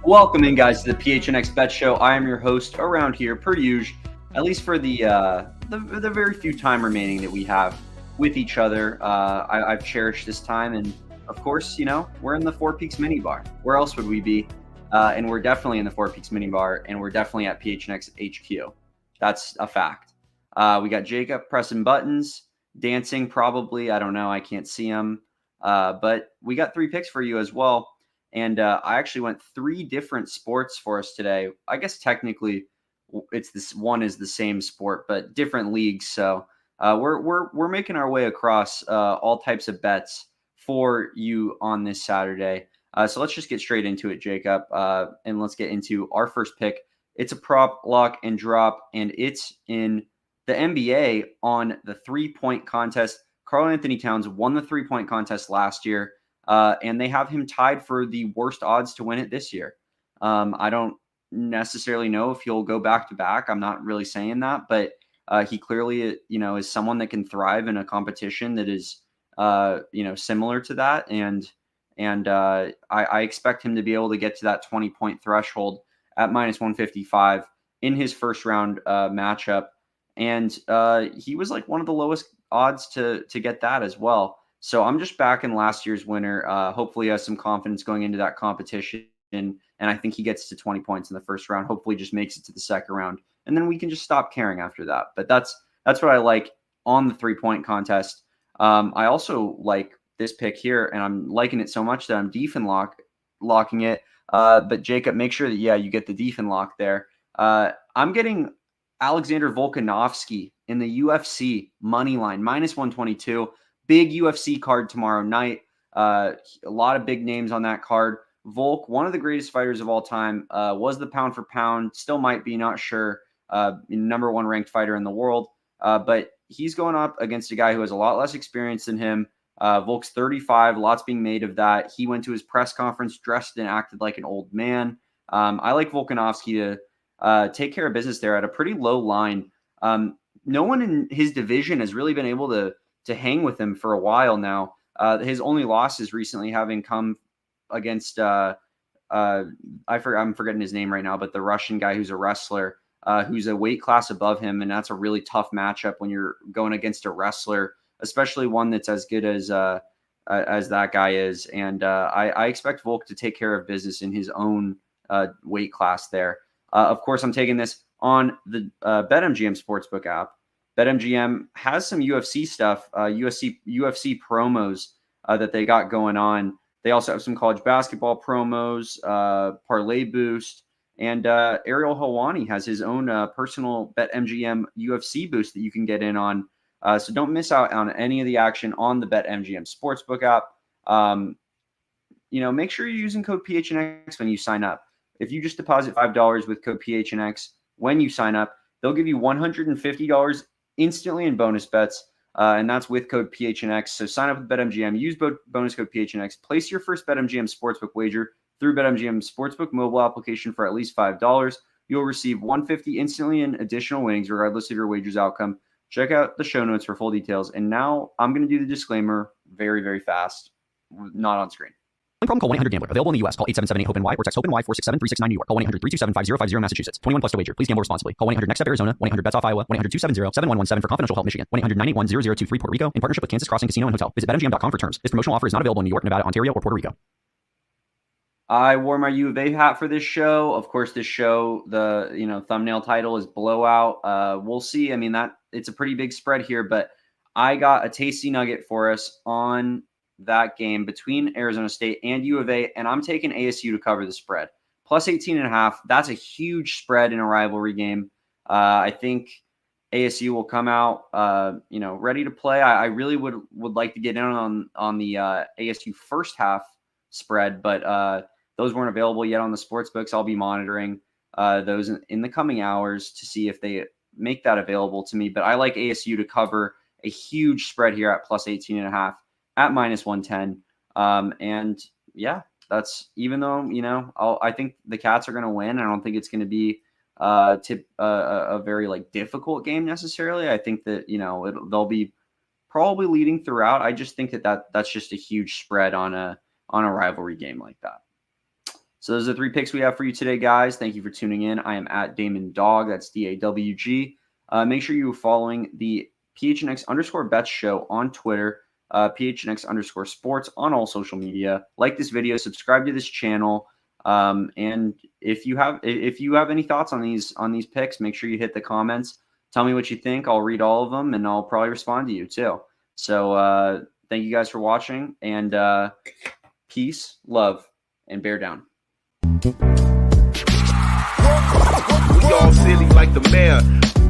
Welcome in, guys, to the PHNX Bet Show. I am your host around here, per usual, at least for the very few time remaining that we have with each other. I've cherished this time, and of course, we're in the Four Peaks Mini Bar. Where else would we be? And we're definitely in the Four Peaks Mini Bar, and we're definitely at PHNX HQ. That's a fact. We got Jacob pressing buttons, dancing probably. I don't know. I can't see him. But we got 3 picks for you as well. And I actually went 3 different sports for us today. I guess technically it's this one is the same sport, but different leagues. So we're making our way across all types of bets for you on this Saturday. So let's just get straight into it, Jacob. And let's get into our first pick. It's a prop, lock, and drop, and it's in the NBA on the 3-point contest. Karl Anthony Towns won the 3-point contest last year. And they have him tied for the worst odds to win it this year. I don't necessarily know if he'll go back to back. I'm not really saying that, but he clearly, is someone that can thrive in a competition that is, similar to that. And I expect him to be able to get to that 20-point threshold at -155 in his first round matchup. And he was like one of the lowest odds to get that as well. So I'm just backing last year's winner. Hopefully he has some confidence going into that competition. And I think he gets to 20 points in the first round. Hopefully just makes it to the second round. And then we can just stop caring after that. But that's what I like on the 3-point contest. I also like this pick here, and I'm liking it so much that I'm locking it. But Jacob, make sure that, you get the Defen lock there. I'm getting Alexander Volkanovski in the UFC money line, -122. Big UFC card tomorrow night. A lot of big names on that card. Volk, one of the greatest fighters of all time, was the pound for pound, still might be, not sure, number 1 ranked fighter in the world. But he's going up against a guy who has a lot less experience than him. Volk's 35, lots being made of that. He went to his press conference dressed and acted like an old man. I like Volkanovski to take care of business there at a pretty low line. No one in his division has really been able to hang with him for a while now. His only losses recently having come against I'm forgetting his name right now, but the Russian guy who's a wrestler, who's a weight class above him, and that's a really tough matchup when you're going against a wrestler, especially one that's as good as that guy is. And I expect Volk to take care of business in his own weight class there. Of course, I'm taking this on the BetMGM Sportsbook app. BetMGM has some UFC stuff, UFC promos that they got going on. They also have some college basketball promos, Parlay Boost, and Ariel Helwani has his own personal BetMGM UFC boost that you can get in on. So don't miss out on any of the action on the BetMGM Sportsbook app. Make sure you're using code PHNX when you sign up. If you just deposit $5 with code PHNX when you sign up, they'll give you $150 instantly in bonus bets, and that's with code PHNX. So sign up with BetMGM, use bonus code PHNX, place your first BetMGM Sportsbook wager through BetMGM Sportsbook mobile application for at least $5. You'll receive $150 instantly in additional winnings regardless of your wager's outcome. Check out the show notes for full details. And now I'm going to do the disclaimer very, very fast, not on screen. From call 1-800-GAMBLER. Available in the U.S. Call 877-8-HOPE-NY or text HOPE-NY 467-369 New York. Call 1-800-327-5050 Massachusetts. 21 plus to wager. Please gamble responsibly. Call 1-800-NEXT-STEP Arizona. 1-800-BETS-OFF Iowa. 1-800-270-7117 for confidential help Michigan. 1-800-981-0023 Puerto Rico in partnership with Kansas Crossing Casino and Hotel. Visit BetMGM.com for terms. This promotional offer is not available in New York, Nevada, Ontario, or Puerto Rico. I wore my U of A hat for this show. Of course, this show, the thumbnail title is Blowout. We'll see. I mean, it's a pretty big spread here, but I got a tasty nugget for us on that game between Arizona State and U of A, and I'm taking ASU to cover the spread. Plus 18.5. That's a huge spread in a rivalry game. I think ASU will come out, ready to play. I really would like to get in on the ASU first half spread, but those weren't available yet on the sports books. I'll be monitoring those in the coming hours to see if they make that available to me. But I like ASU to cover a huge spread here at plus 18.5 at minus 110. And yeah, that's, even though, I think the Cats are going to win. I don't think it's going to be a very like difficult game necessarily. I think that, they'll be probably leading throughout. I just think that's just a huge spread on a rivalry game like that. So those are the 3 picks we have for you today, guys. Thank you for tuning in. I am at Damon Dawg. That's DAWG. Make sure you're following the PHNX _bets show on Twitter, PHNX _sports on all social media. Like this video, subscribe to this channel. And if you have any thoughts on these picks, make sure you hit the comments. Tell me what you think. I'll read all of them and I'll probably respond to you too. So thank you guys for watching, and peace, love, and bear down. We all silly like the mayor.